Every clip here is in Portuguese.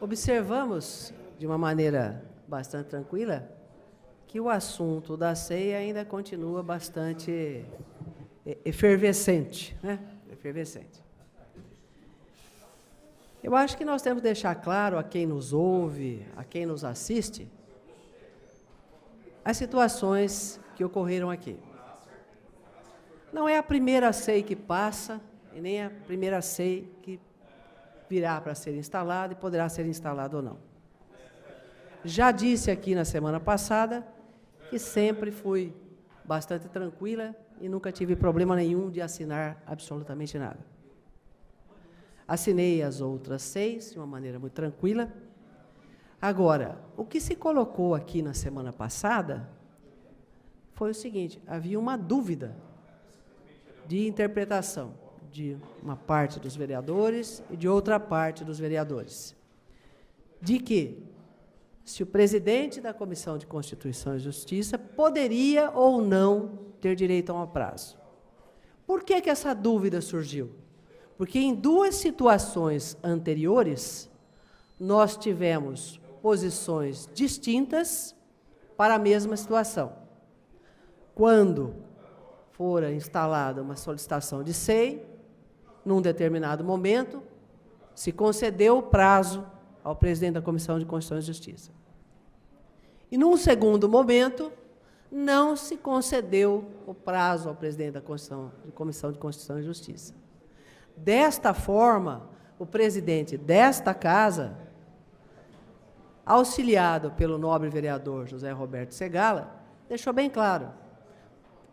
Observamos, de uma maneira bastante tranquila, que o assunto da ceia ainda continua bastante efervescente, né? Efervescente. Eu acho que nós temos que deixar claro a quem nos ouve, a quem nos assiste, as situações que ocorreram aqui. Não é a primeira ceia que passa, e nem a primeira ceia que virá para ser instalada e poderá ser instalada ou não. Já disse aqui na semana passada que sempre fui bastante tranquila e nunca tive problema nenhum de assinar absolutamente nada. Assinei as outras 6 de uma maneira muito tranquila. Agora, o que se colocou aqui na semana passada foi o seguinte: havia uma dúvida de interpretação de uma parte dos vereadores e de outra parte dos vereadores, de que se o presidente da Comissão de Constituição e Justiça poderia ou não ter direito a um prazo. Por que que essa dúvida surgiu? Porque em 2 situações anteriores, nós tivemos posições distintas para a mesma situação. Quando fora instalada uma solicitação de SEI, num determinado momento, se concedeu o prazo ao presidente da Comissão de Constituição e Justiça. E, num segundo momento, não se concedeu o prazo ao presidente da Comissão de Constituição e Justiça. Desta forma, o presidente desta casa, auxiliado pelo nobre vereador José Roberto Segala, deixou bem claro: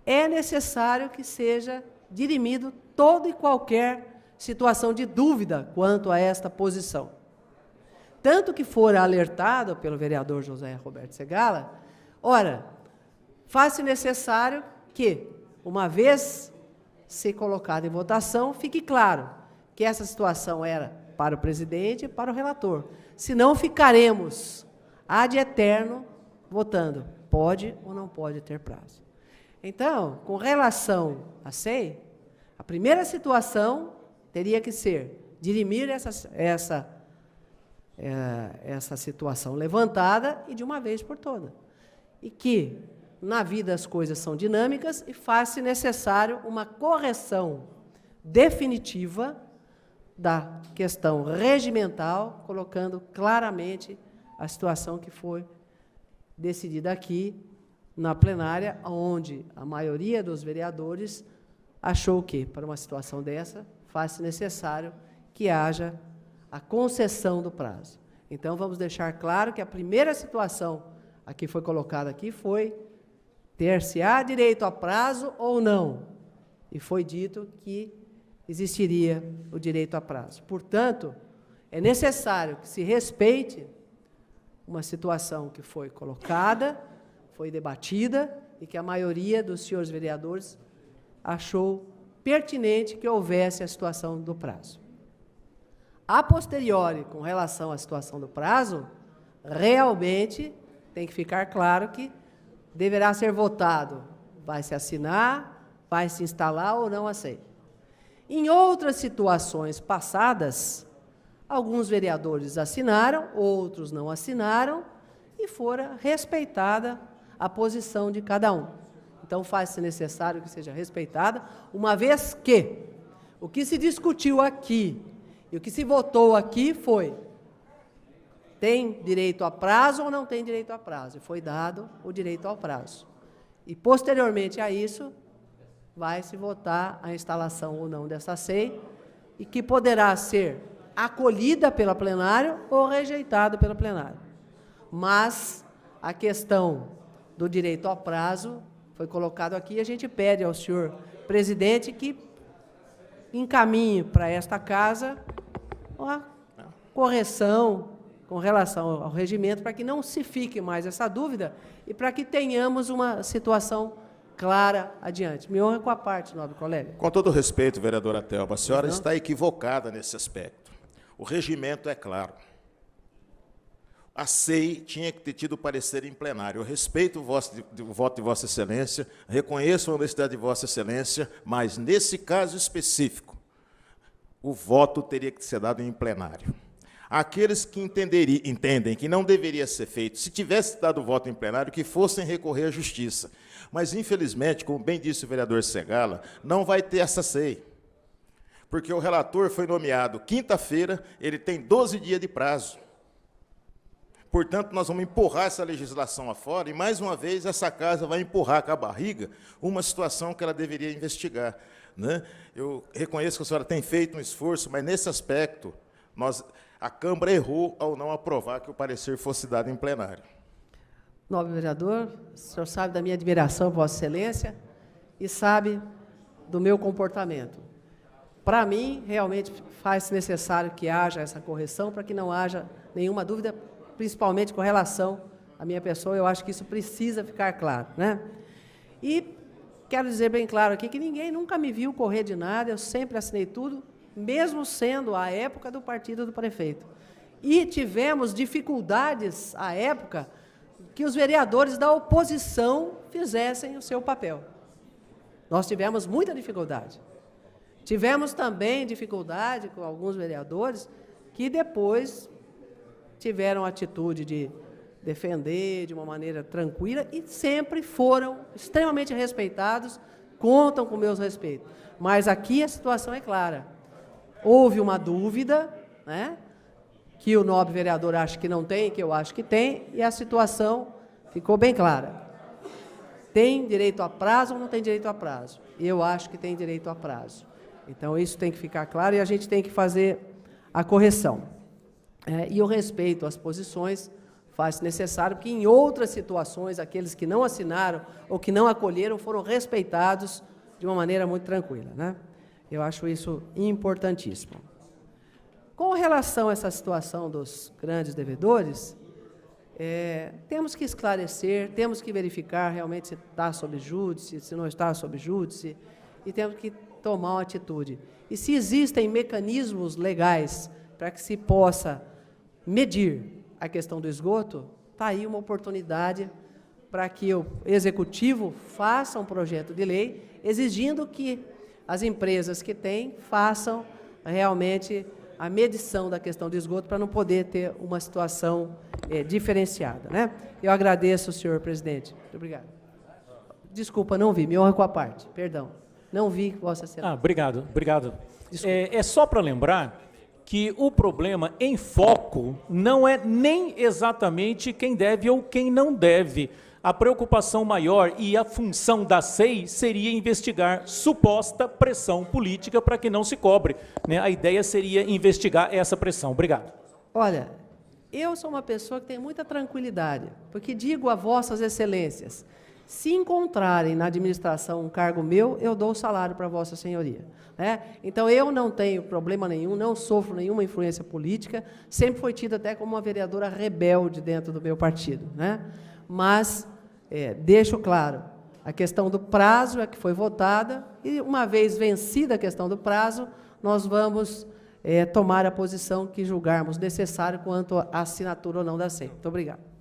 é necessário que seja dirimido toda e qualquer situação de dúvida quanto a esta posição. Tanto que fora alertado pelo vereador José Roberto Segala, ora, faz-se necessário que, uma vez ser colocado em votação, fique claro que essa situação era para o presidente e para o relator. Senão ficaremos ad eterno votando, pode ou não pode ter prazo. Então, com relação à SEI, a primeira situação teria que ser dirimir essa situação levantada e de uma vez por todas. E que, na vida, as coisas são dinâmicas e faz-se necessário uma correção definitiva da questão regimental, colocando claramente a situação que foi decidida aqui na plenária, onde a maioria dos vereadores achou que, para uma situação dessa, faz-se necessário que haja a concessão do prazo. Então, vamos deixar claro que a primeira situação a que foi colocada aqui foi ter-se-á direito a prazo ou não. E foi dito que existiria o direito a prazo. Portanto, é necessário que se respeite uma situação que foi colocada, foi debatida e que a maioria dos senhores vereadores achou pertinente que houvesse a situação do prazo. A posteriori, com relação à situação do prazo, realmente tem que ficar claro que deverá ser votado, vai se assinar, vai se instalar ou não a SEI. Em outras situações passadas, alguns vereadores assinaram, outros não assinaram, e fora respeitada a posição de cada um. Então, faz-se necessário que seja respeitada, uma vez que o que se discutiu aqui e o que se votou aqui foi: tem direito a prazo ou não tem direito a prazo? E foi dado o direito ao prazo. E, posteriormente a isso, vai se votar a instalação ou não dessa SEI, e que poderá ser acolhida pela plenária ou rejeitada pela plenária. Mas a questão do direito ao prazo foi colocado aqui, e a gente pede ao senhor presidente que encaminhe para esta casa uma correção com relação ao regimento, para que não se fique mais essa dúvida e para que tenhamos uma situação clara adiante. Me honra com a parte, nobre colega. Com todo respeito, vereadora Thelma, a senhora está equivocada nesse aspecto. O regimento é claro. A SEI tinha que ter tido parecer em plenário. Eu respeito o voto de Vossa Excelência, reconheço a honestidade de Vossa Excelência, mas, nesse caso específico, o voto teria que ser dado em plenário. Aqueles que entendem que não deveria ser feito, se tivesse dado voto em plenário, que fossem recorrer à justiça. Mas, infelizmente, como bem disse o vereador Segala, não vai ter essa SEI. Porque o relator foi nomeado quinta-feira, ele tem 12 dias de prazo. Portanto, nós vamos empurrar essa legislação afora e, mais uma vez, essa casa vai empurrar com a barriga uma situação que ela deveria investigar. Né? Eu reconheço que a senhora tem feito um esforço, mas, nesse aspecto, a Câmara errou ao não aprovar que o parecer fosse dado em plenário. Nobre vereador, o senhor sabe da minha admiração, Vossa Excelência, e sabe do meu comportamento. Para mim, realmente, faz necessário que haja essa correção, para que não haja nenhuma dúvida, principalmente com relação à minha pessoa. Eu acho que isso precisa ficar claro, né? E quero dizer bem claro aqui que ninguém nunca me viu correr de nada, eu sempre assinei tudo, mesmo sendo a época do partido do prefeito. E tivemos dificuldades, à época, que os vereadores da oposição fizessem o seu papel. Nós tivemos muita dificuldade. Tivemos também dificuldade com alguns vereadores que depois tiveram a atitude de defender de uma maneira tranquila e sempre foram extremamente respeitados, contam com meus respeitos. Mas aqui a situação é clara. Houve uma dúvida, né, que o nobre vereador acha que não tem, que eu acho que tem, e a situação ficou bem clara. Tem direito a prazo ou não tem direito a prazo? Eu acho que tem direito a prazo. Então, isso tem que ficar claro e a gente tem que fazer a correção. E o respeito às posições faz necessário, porque em outras situações, aqueles que não assinaram ou que não acolheram foram respeitados de uma maneira muito tranquila, né? Eu acho isso importantíssimo. Com relação a essa situação dos grandes devedores, temos que esclarecer, temos que verificar realmente se está sob júdice, se não está sob júdice, e temos que tomar uma atitude. E se existem mecanismos legais para que se possa medir a questão do esgoto, está aí uma oportunidade para que o Executivo faça um projeto de lei exigindo que as empresas que têm façam realmente a medição da questão do esgoto para não poder ter uma situação diferenciada, né? Eu agradeço, senhor presidente. Muito obrigado. Desculpa, não vi, me honra com a parte, perdão. Não vi, Vossa Excelência. Obrigado. É só para lembrar que o problema em foco não é nem exatamente quem deve ou quem não deve. A preocupação maior e a função da SEI seria investigar suposta pressão política para que não se cobre, né? A ideia seria investigar essa pressão. Obrigado. Olha, eu sou uma pessoa que tem muita tranquilidade, porque digo a Vossas Excelências, se encontrarem na administração um cargo meu, eu dou o salário para Vossa Senhoria, né? Então, eu não tenho problema nenhum, não sofro nenhuma influência política, sempre fui tida até como uma vereadora rebelde dentro do meu partido, né? Mas, deixo claro, a questão do prazo é que foi votada, e uma vez vencida a questão do prazo, nós vamos tomar a posição que julgarmos necessário quanto à assinatura ou não da SEI. Muito obrigado.